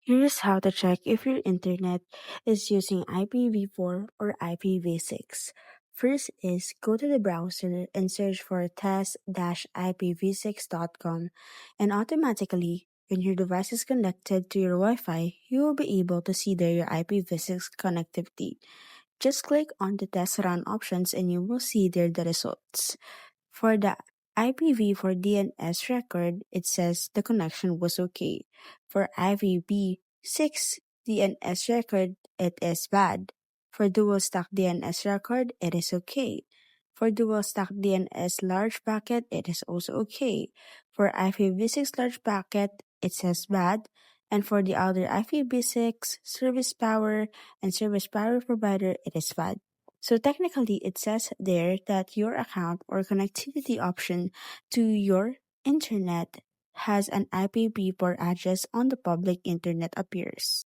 Here's how to check if your internet is using IPv4 or IPv6. First is go to the browser and search for test-ipv6.com, and automatically, when your device is connected to your Wi-Fi, you will be able to see there your IPv6 connectivity. Just click on the test run options and you will see there the results. For the IPv4 DNS record, it says the connection was okay. For IPv6 DNS record, it is bad. For dual stack DNS record, it is okay. For dual stack DNS large packet, it is also okay. For IPv6 large packet, it says bad. And for the other IPv6 service power and service power provider, it is bad. So technically, it says there that your account or connectivity option to your internet has an IPv4 address on the public internet appears.